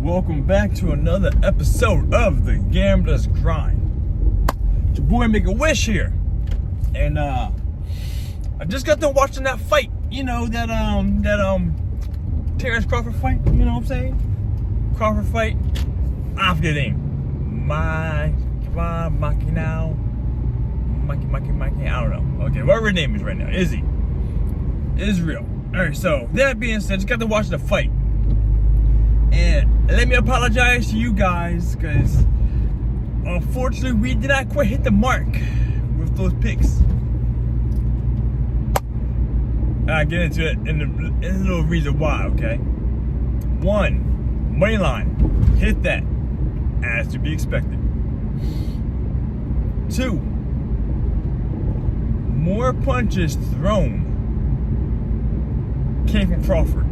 welcome back to another episode of the Gambler's Grind. It's your boy Make a Wish here, and I just got done watching that fight. You know that Terrence Crawford fight. You know what I'm saying? Crawford fight. I forget the name. Maki. I don't know. Okay, whatever her name is right now. Izzy. Israel. All right. So that being said, just got to watch the fight. And let me apologize to you guys, because unfortunately we did not quite hit the mark with those picks. I'll get into it in a little reason why, okay? 1, money line, hit that, as to be expected. 2, more punches thrown came from Crawford.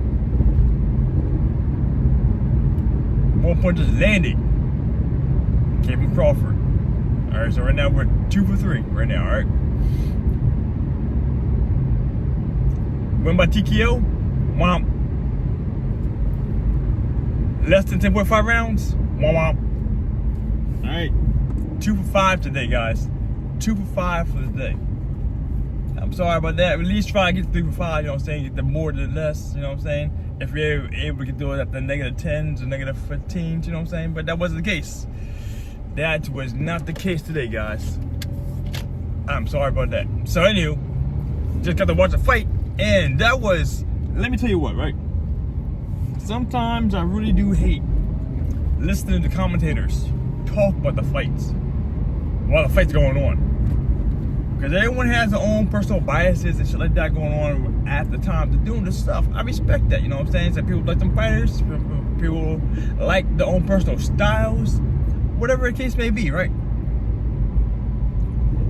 More punches landed came from Crawford. Alright, so right now we're 2 for 3 right now, alright? Win by TKO, womp. Less than 10.5 rounds, womp. Alright, 2 for 5 today, guys. 2 for 5 for the day. I'm sorry about that. At least try and get 3 for 5, you know what I'm saying? Get the more than less, you know what I'm saying? If you're able to do it at the negative 10s or negative 15s, you know what I'm saying? But that wasn't the case. That was not the case today, guys. I'm sorry about that. So anywho, just got to watch the fight, and that was, let me tell you what, right? Sometimes I really do hate listening to commentators talk about the fights while the fight's going on. Because everyone has their own personal biases and shit like that going on at the time they're doing this stuff. I respect that, you know what I'm saying? Some people like them fighters, people like their own personal styles, whatever the case may be, right?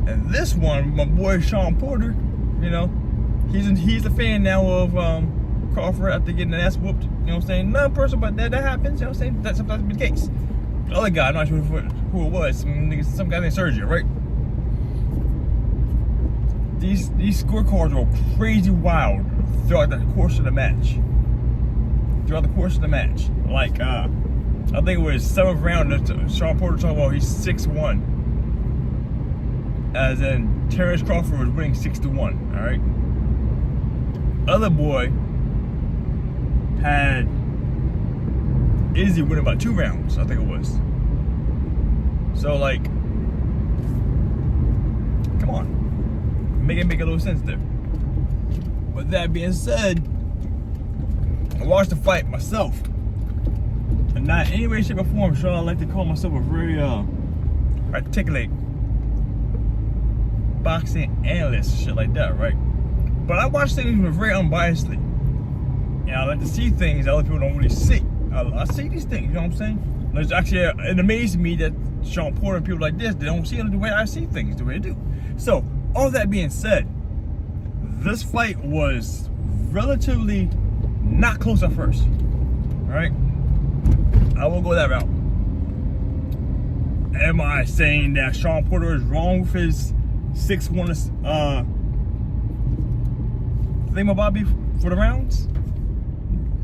And this one, my boy Sean Porter, you know, he's a fan now of Crawford after getting an ass whooped, you know what I'm saying? Nothing personal, but that happens, you know what I'm saying? That sometimes be the case. The other guy, I'm not sure who it was, some guy named Sergio, right? These scorecards were crazy wild throughout the course of the match. Like, I think it was 7th round, Sean Porter talking about he's 6-1. As in, Terrence Crawford was winning 6-1, alright? Other boy had Izzy winning about 2 rounds, I think it was. So, like, come on. Make a little sense there. With that being said, I watched the fight myself, and not in any way, shape, or form sure I like to call myself a very articulate boxing analyst, shit like that, right? But I watch things very unbiasedly, and I like to see things that other people don't really see. I see these things, you know what I'm saying? It's actually, it amazes me that Sean Porter and people like this, they don't see it the way I see things, the way they do. So, all that being said, this fight was relatively not close at first. Alright? I will go that route. Am I saying that Sean Porter is wrong with his 6-1 thingamabob for the rounds?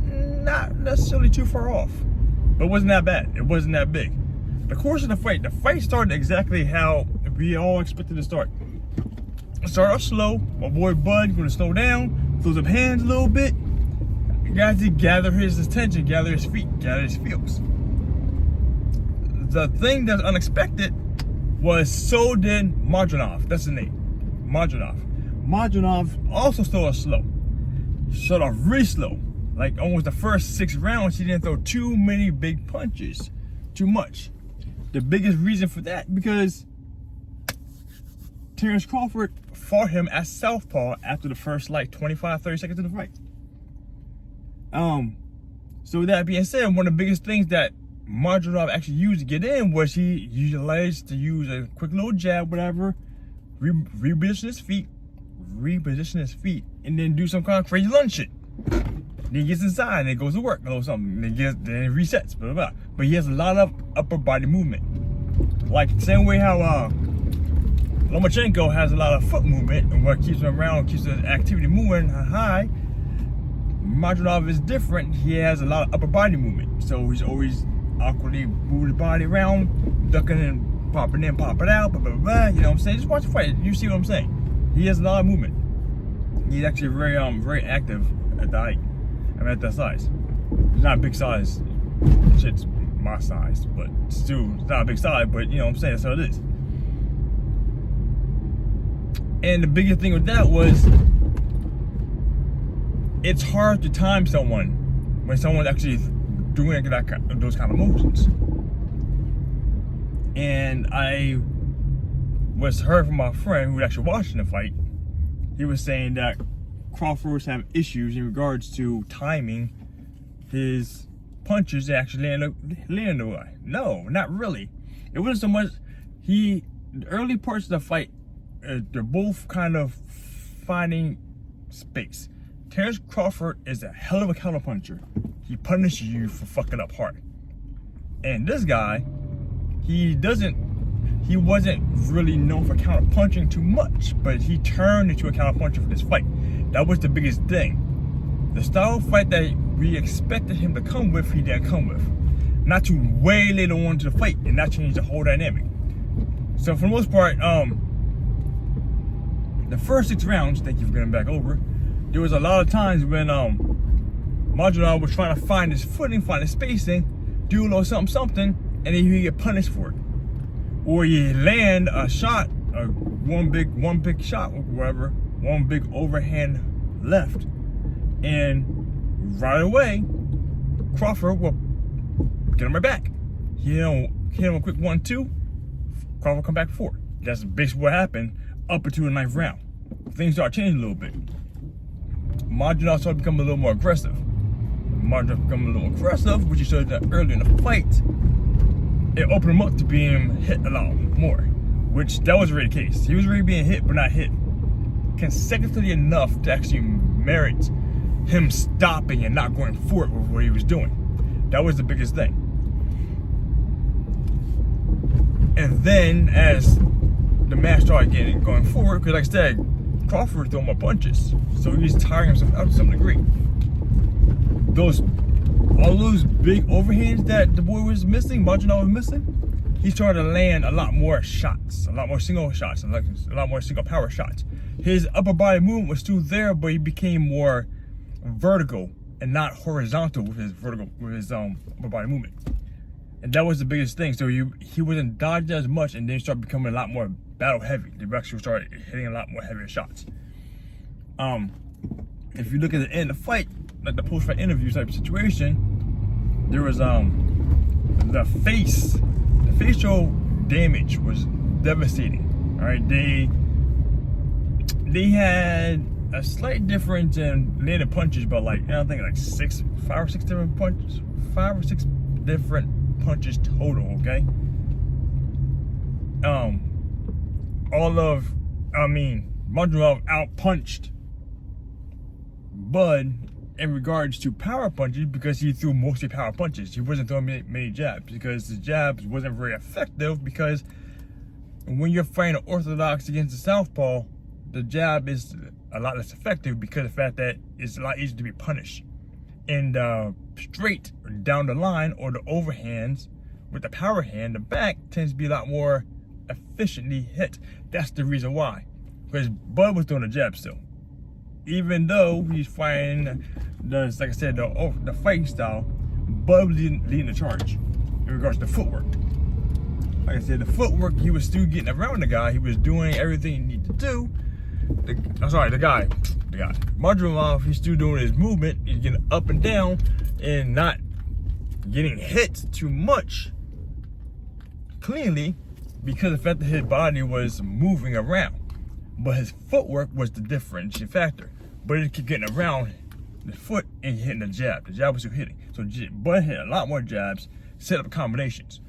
Not necessarily too far off. But it wasn't that bad. It wasn't that big. The course of the fight started exactly how we all expected to start. Start off slow. My boy Bud gonna slow down, throws up hands a little bit. Got to gather his attention, gather his feet, gather his feels. The thing that's unexpected was so did Madrinov. That's the name. Madrinov also started slow. Started off really slow. Like almost the first 6 rounds, he didn't throw too many big punches. Too much. The biggest reason for that, because Terrence Crawford fought him at southpaw after the first like 25-30 seconds of the fight. So with that being said, one of the biggest things that Madrinov actually used to get in was he utilized to use a quick little jab, whatever, reposition his feet, and then do some kind of crazy lunge shit. Then he gets inside and it goes to work or something. Then it resets, blah, blah, blah. But he has a lot of upper body movement. Like the same way how Lomachenko has a lot of foot movement, and what keeps him around, keeps the activity moving high. Madrinov is different. He has a lot of upper body movement, so he's always awkwardly moving his body around, ducking and popping in, popping out, blah, blah, blah. You know what I'm saying? Just watch the fight. You see what I'm saying? He has a lot of movement. He's actually very active at the height. I mean, at that size. He's not a big size. Shit's my size, but still, it's not a big size. But you know what I'm saying? That's how it is. And the biggest thing with that was, it's hard to time someone when someone's actually doing those kind of motions. And I was heard from my friend who was actually watching the fight. He was saying that Crawford was having issues in regards to timing his punches to actually land the guy. No, not really. It wasn't so much. The early parts of the fight, they're both kind of finding space. Terrence Crawford is a hell of a counterpuncher. He punishes you for fucking up hard. And this guy, he wasn't really known for counterpunching too much, but he turned into a counterpuncher for this fight. That was the biggest thing. The style of fight that we expected him to come with, he didn't come with. Not too way later on into the fight, and that changed the whole dynamic. So for the most part, the first 6 rounds, thank you for getting back over, there was a lot of times when Madrinov was trying to find his footing, find his spacing, do a little something, and then he get punished for it. Or you land a shot, one big shot or whatever, one big overhand left, and right away, Crawford will get him right back. Hit him a quick 1-2, Crawford come back 4. That's basically what happened up until the 9th round. Things start changing a little bit. Madrinov started becoming a little more aggressive. Which he showed that early in the fight. It opened him up to being hit a lot more, which that was already the case. He was already being hit, but not hit consecutively enough to actually merit him stopping and not going forward with what he was doing. That was the biggest thing. And then as the match started going forward, because like I said, Crawford threw more punches, so he's tiring himself out to some degree. All those big overhands that the boy was missing, Madrinov was missing, he started to land a lot more shots, a lot more single shots, a lot more single power shots. His upper body movement was still there, but he became more vertical and not horizontal with his upper body movement. And that was the biggest thing. So he wasn't dodging as much, and then started becoming a lot more battle heavy. They actually started hitting a lot more heavier shots. If you look at the end of the fight, like the post-fight interview type of situation, there was the facial damage was devastating. All right, they had a slight difference in landed punches, but like I think like 5 or 6 different punches, 5 or 6 different punches total. Okay. Madrinov out-punched Bud in regards to power punches because he threw mostly power punches. He wasn't throwing many jabs because the jabs wasn't very effective, because when you're fighting an orthodox against the southpaw, the jab is a lot less effective because of the fact that it's a lot easier to be punished. And straight down the line or the overhands with the power hand, the back tends to be a lot more efficiently hit. That's the reason why. Because Bud was throwing a jab still. Even though he's fighting like I said, the fighting style, Bud was leading the charge in regards to footwork. Like I said, the footwork, he was still getting around the guy. He was doing everything he needed to do. The guy. Madrinov, he's still doing his movement. He's getting up and down and not getting hit too much cleanly because of the fact that his body was moving around. But his footwork was the differentiating factor. But he kept getting around the foot and hitting the jab. The jab was still hitting. So Bud hit a lot more jabs, set up combinations.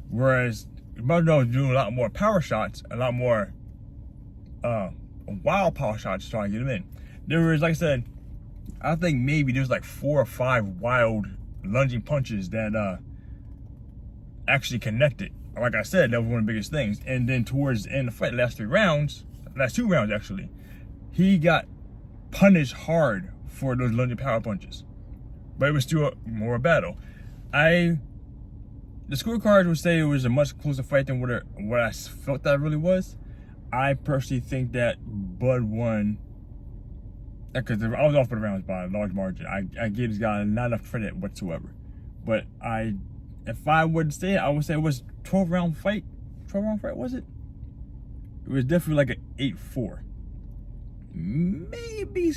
Whereas Madrinov was doing a lot more power shots, a lot more wild power shots trying to get him in. There was, like I said, I think maybe there was like 4 or 5 wild lunging punches that actually connected. Like I said, that was one of the biggest things. And then towards the end of the fight, last 2 rounds actually, he got punished hard for those London power punches. But it was still more a battle. The scorecards would say it was a much closer fight than what I felt that it really was. I personally think that Bud won, because I was off for the rounds by a large margin. I gave this guy not enough credit whatsoever. But if I would say it, I would say it was 12-round fight. 12-round fight, was it? It was definitely like an 8-4. Maybe,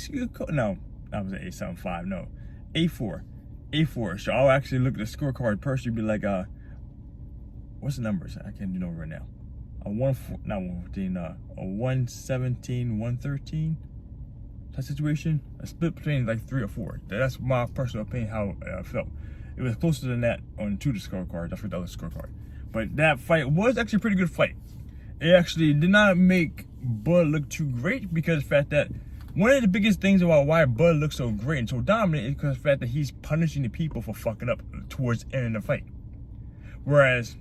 no, that was an 8-7-5, no. 8-4. 8-4. So I'll actually look at the scorecard personally, be like, what's the numbers? I can't do it right now. A 117, 113 type situation. A split between like 3 or 4. That's my personal opinion, how I felt. It was closer than that on 2 of the scorecards. I forgot the other scorecard. But that fight was actually a pretty good fight. It actually did not make Bud look too great, because of the fact that one of the biggest things about why Bud looks so great and so dominant is because of the fact that he's punishing the people for fucking up towards the end of the fight. Whereas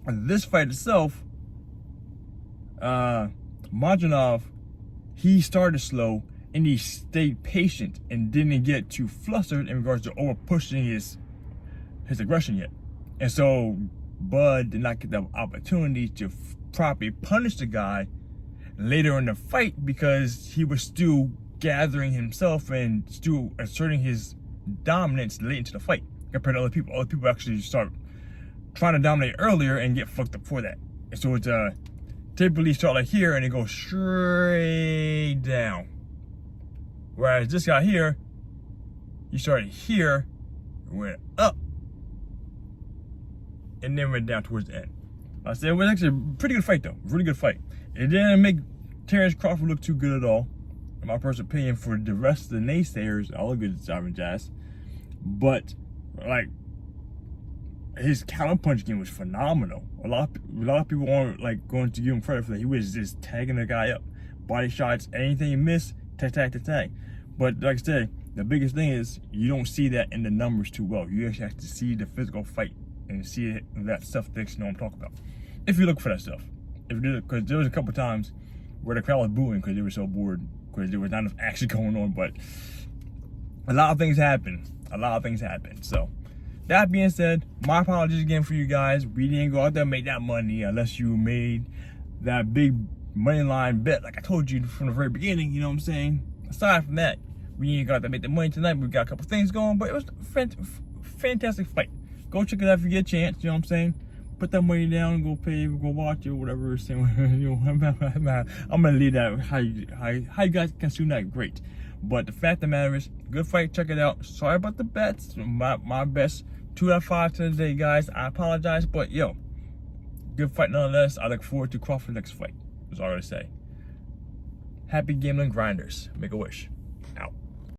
this fight itself, Madrinov, he started slow and he stayed patient and didn't get too flustered in regards to over pushing his aggression yet. And so Bud did not get the opportunity to properly punish the guy later in the fight, because he was still gathering himself and still asserting his dominance late into the fight compared to other people. Other people actually start trying to dominate earlier and get fucked up for that. And so it's typically start like here and it goes straight down. Whereas this guy here, he started here, went up, and then went down towards the end. I said it was actually a pretty good fight though, really good fight. It didn't make Terrence Crawford look too good at all, in my personal opinion. For the rest of the naysayers, all the good job and jazz. But like, his counter punch game was phenomenal. A lot of people aren't like going to give him credit for that. He was just tagging the guy up, body shots, anything he missed, tag. But like I said, the biggest thing is you don't see that in the numbers too well. You actually have to see the physical fight and see that stuff that you know what I'm talking about. If you look for that stuff. Because there was a couple times where the crowd was booing because they were so bored, because there was not enough action going on. But a lot of things happen. So that being said, my apologies again for you guys. We didn't go out there and make that money unless you made that big money line bet like I told you from the very beginning, you know what I'm saying? Aside from that, we ain't got to make the money tonight. We got a couple things going, but it was a fantastic fight. Go check it out if you get a chance, you know what I'm saying? Put that money down, go pay, go watch it, whatever. You know, I'm gonna leave that how you guys consume that, great. But the fact of the matter is, good fight, check it out. Sorry about the bets. My best 2 out of 5 today, guys. I apologize, but yo, good fight nonetheless. I look forward to Crawford's next fight. That's all I gotta say. Happy gambling grinders. Make a wish.